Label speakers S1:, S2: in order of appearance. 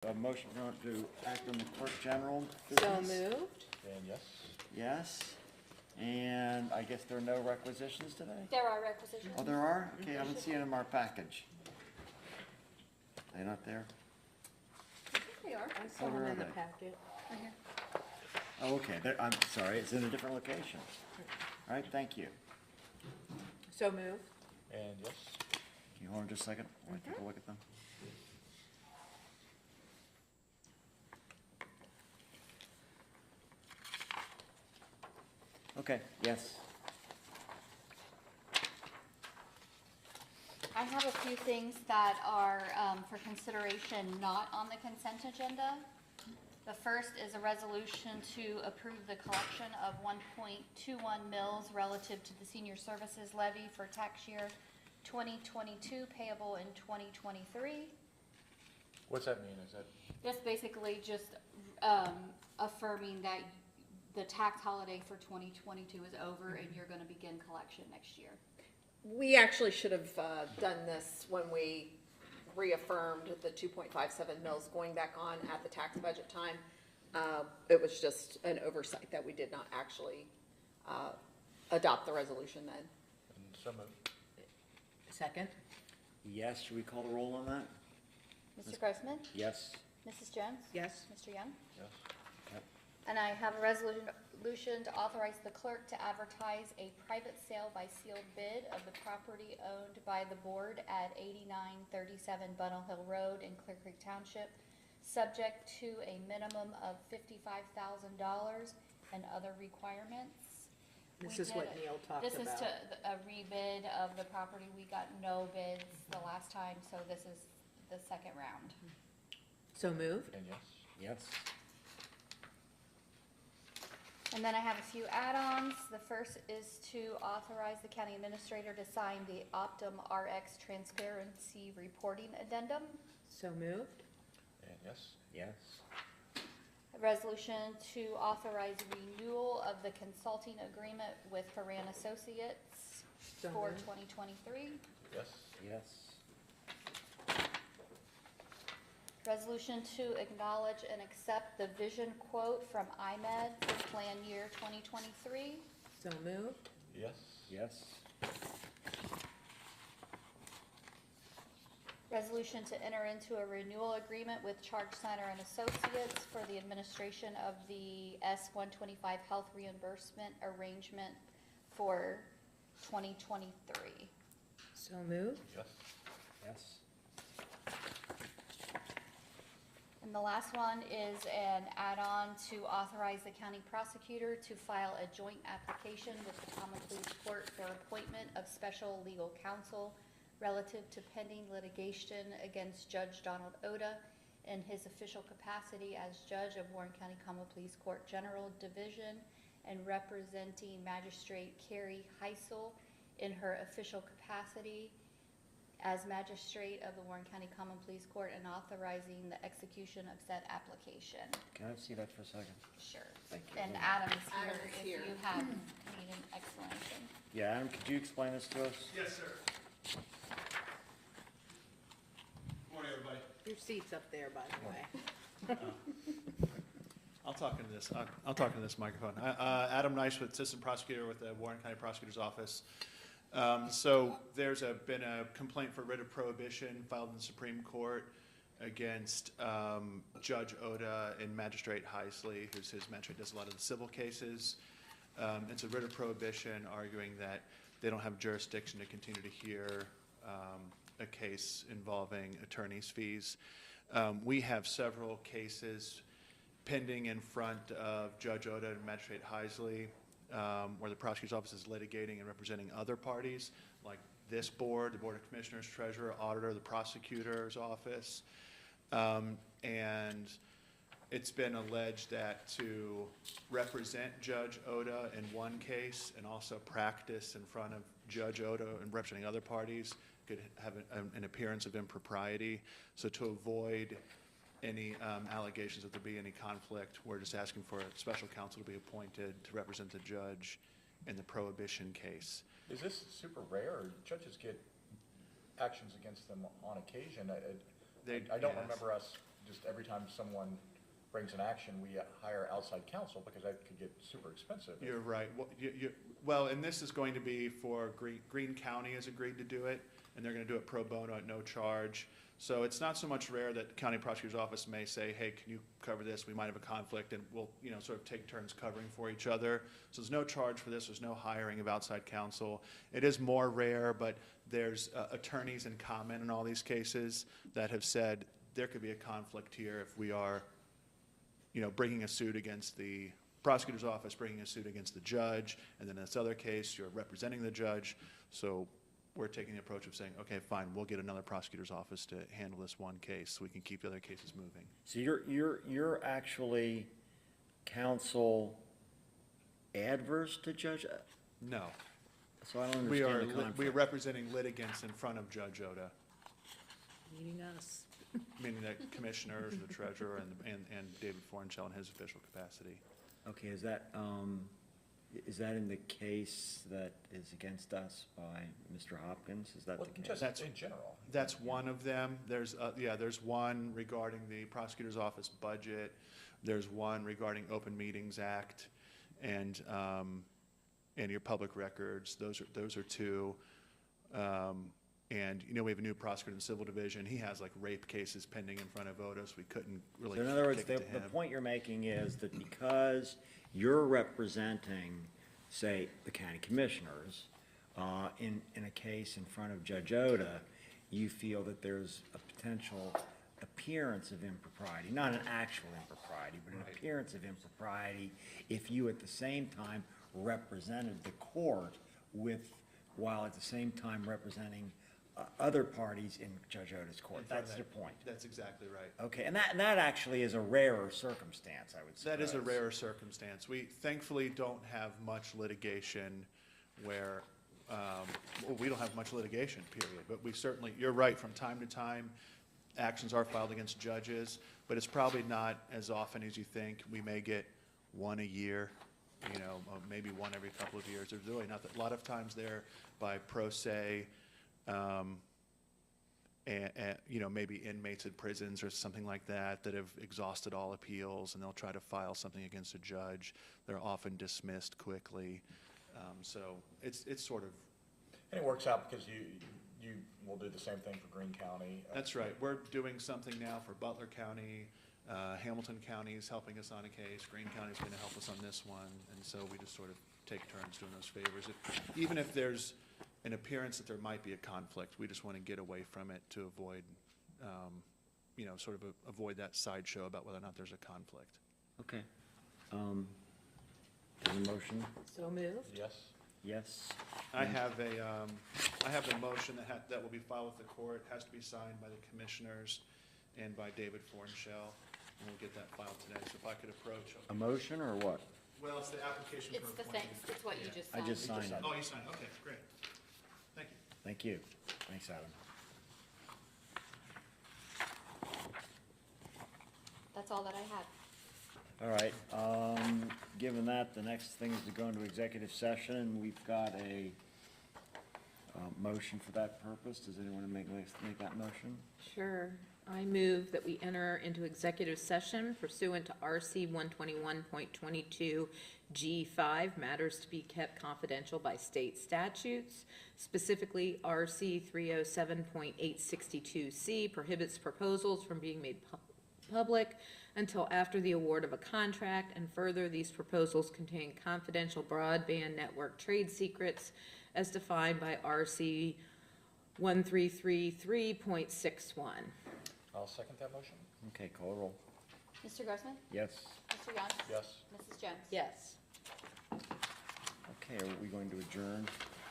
S1: A motion to act on the clerk general
S2: So
S1: business?
S2: moved.
S3: And yes.
S1: Yes. And I guess there are no requisitions today?
S4: There are requisitions.
S1: Oh, there are? Okay, I haven't seen them in our package. They're not there?
S4: I think they are.
S2: I saw
S1: Oh, where
S2: them
S1: are
S2: in the
S1: they?
S2: packet.
S4: Right here.
S1: Oh, okay, I'm sorry, it's in a different location. All right, thank you.
S2: So moved.
S3: And yes.
S1: Can you hold on just a second while I take a look at them? Okay, yes.
S4: I have a few things that are for consideration not on the consent agenda. The first is a resolution to approve the collection of 1.21 mils relative to the senior services levy for tax year 2022 payable in 2023.
S3: What's that mean? Is that,
S4: That's basically just affirming that the tax holiday for 2022 is over and you're going to begin collection next year.
S5: We actually should have done this when we reaffirmed the 2.57 mils going back on at the tax budget time. It was just an oversight that we did not actually adopt the resolution then.
S3: and so moved.
S2: Second.
S1: Yes, should we call the roll on that?
S4: Mr. Grossman?
S1: Yes.
S4: Mrs. Jones?
S2: Yes.
S4: Mr. Young?
S3: Yes.
S1: Yep.
S4: And I have a resolution to authorize the clerk to advertise a private sale by sealed bid of the property owned by the board at 8937 Bunnell Hill Road in Clear Creek Township, subject to a minimum of $55,000 and other requirements.
S2: This
S4: We
S2: is what
S4: did-
S2: Neil talked
S4: This
S2: about.
S4: is a rebid of the property. We got no bids the last time, so this is the second round.
S2: So moved.
S3: And yes.
S1: Yes.
S4: And then I have a few add-ons. The first is to authorize the county administrator to sign the Optum RX Transparency Reporting Addendum.
S2: So moved.
S3: And yes.
S1: Yes.
S4: A resolution to authorize renewal of the consulting agreement with Haran Associates
S2: So
S4: for
S2: moved.
S3: Yes.
S4: 2023.
S1: Yes.
S4: Resolution to acknowledge and accept the vision quote from IMED for plan year 2023.
S2: So moved.
S3: Yes.
S1: Yes.
S4: Resolution to enter into a renewal agreement with Charge Center and Associates for the administration of the S-125 health reimbursement arrangement for 2023.
S2: So moved.
S3: Yes.
S1: Yes.
S4: And the last one is an add-on to authorize the county prosecutor to file a joint application with the Common Pleas Court for appointment of special legal counsel relative to pending litigation against Judge Donald Oda in his official capacity as judge of Warren County Common Pleas Court General Division and representing Magistrate Carrie Heisel in her official capacity as magistrate of the Warren County Common Pleas Court and authorizing the execution of said application.
S1: Can I see that for a second?
S4: Sure.
S1: Thank you.
S4: And Adam is here
S5: Adam is
S4: if
S5: here.
S4: you have need an explanation.
S1: Yeah, Adam, could you explain this to us?
S6: Yes, sir. Morning, everybody.
S2: Your seat's up there, by the way.
S6: I'll talk into this. I'll talk into this microphone. Adam Neiswith, Assistant Prosecutor with the Warren County Prosecutor's Office. So there's been a complaint for writ of prohibition filed in the Supreme Court against Judge Oda and Magistrate Heisley, who's his magistrate, does a lot of the civil cases. It's a writ of prohibition arguing that they don't have jurisdiction to continue to hear a case involving attorney's fees. We have several cases pending in front of Judge Oda and Magistrate Heisley, where the prosecutor's office is litigating and representing other parties, like this board, the Board of Commissioners, Treasurer, Auditor, the Prosecutor's Office. And it's been alleged that to represent Judge Oda in one case and also practice in front of Judge Oda and representing other parties could have an appearance of impropriety. So to avoid any allegations that there be any conflict, we're just asking for a special counsel to be appointed to represent the judge in the prohibition case.
S3: Is this super rare, or judges get actions against them on occasion? I don't
S6: Yes.
S3: remember us just every time someone brings an action, we hire outside counsel, because that could get super expensive.
S6: You're right. Well, and this is going to be for Greene County has agreed to do it, and they're gonna do it pro bono at no charge. So it's not so much rare that the county prosecutor's office may say, hey, can you cover this? We might have a conflict, and we'll, sort of take turns covering for each other. So there's no charge for this. There's no hiring of outside counsel. It is more rare, but there's attorneys in common in all these cases that have said there could be a conflict here if we are, bringing a suit against the prosecutor's office, bringing a suit against the judge, and then in this other case, you're representing the judge. So we're taking the approach of saying, okay, fine, we'll get another prosecutor's office to handle this one case so we can keep the other cases moving.
S1: So you're actually counsel adverse to Judge,
S6: No,
S1: so I don't
S6: we are,
S1: understand the conflict.
S6: we are representing litigants in front of Judge Oda,
S2: Meeting us.
S6: meaning the commissioners, the treasurer, and David Fornshell in his official capacity.
S1: Okay, is that in the case that is against us by Mr. Hopkins? Is that
S3: Well,
S1: the case?
S3: just
S6: That's-
S3: in general.
S6: That's one of them. There's one regarding the prosecutor's office budget. There's one regarding Open Meetings Act and your public records. Those are two. And, we have a new prosecutor in the civil division. He has like rape cases pending in front of Oda, so we couldn't really
S1: So in other words,
S6: kick it to
S1: the
S6: him.
S1: point you're making is that because you're representing, say, the county commissioners, in a case in front of Judge Oda, you feel that there's a potential appearance of impropriety, not an actual impropriety, but an
S6: Right.
S1: appearance of impropriety if you at the same time represented the court while at the same time representing other parties in Judge Oda's court.
S6: In front of
S1: That's the
S6: that-
S1: point.
S6: That's exactly right.
S1: Okay, and that actually is a rarer circumstance, I would say.
S6: That is a rare circumstance. We thankfully don't have much litigation where, we don't have much litigation, period. But we certainly, you're right, from time to time, actions are filed against judges, but it's probably not as often as you think. We may get one a year, or maybe one every couple of years. There's really not, a lot of times they're by pro se, and maybe inmates at prisons or something like that have exhausted all appeals, and they'll try to file something against a judge. They're often dismissed quickly. So it's sort of,
S3: And it works out because you will do the same thing for Greene County.
S6: that's right. We're doing something now for Butler County. Hamilton County is helping us on a case. Greene County is going to help us on this one. And so we just sort of take turns doing those favors. Even if there's an appearance that there might be a conflict, we just want to get away from it to avoid, avoid that sideshow about whether or not there's a conflict.
S1: Okay. Is a motion?
S2: So moved.
S3: Yes?
S1: Yes?
S6: I have the motion that will be filed with the court, has to be signed by the commissioners and by David Fornshell, and we'll get that filed today. So if I could approach.
S1: A motion or what?
S6: Well, it's the application for
S4: It's the
S6: appointment.
S4: thing, it's what you
S6: Yeah.
S4: just
S1: I
S4: signed.
S1: just signed it.
S6: Oh, you signed, okay, great. Thank you.
S1: Thank you. Thanks, Adam.
S4: That's all that I had.
S1: All right, given that, the next thing is to go into executive session, and we've got a motion for that purpose. Does anyone want to make that motion?
S2: Sure. I move that we enter into executive session pursuant to RC 121.22 G5, matters to be kept confidential by state statutes. Specifically, RC 307.862C prohibits proposals from being made public until after the award of a contract, and further, these proposals contain confidential broadband network trade secrets as defined by RC 1333.61.
S3: I'll second that motion.
S1: Okay, call roll.
S4: Mr. Grossman?
S1: Yes?
S4: Mr. Young?
S3: Yes?
S4: Mrs. Jones?
S2: Yes.
S1: Okay, are we going to adjourn?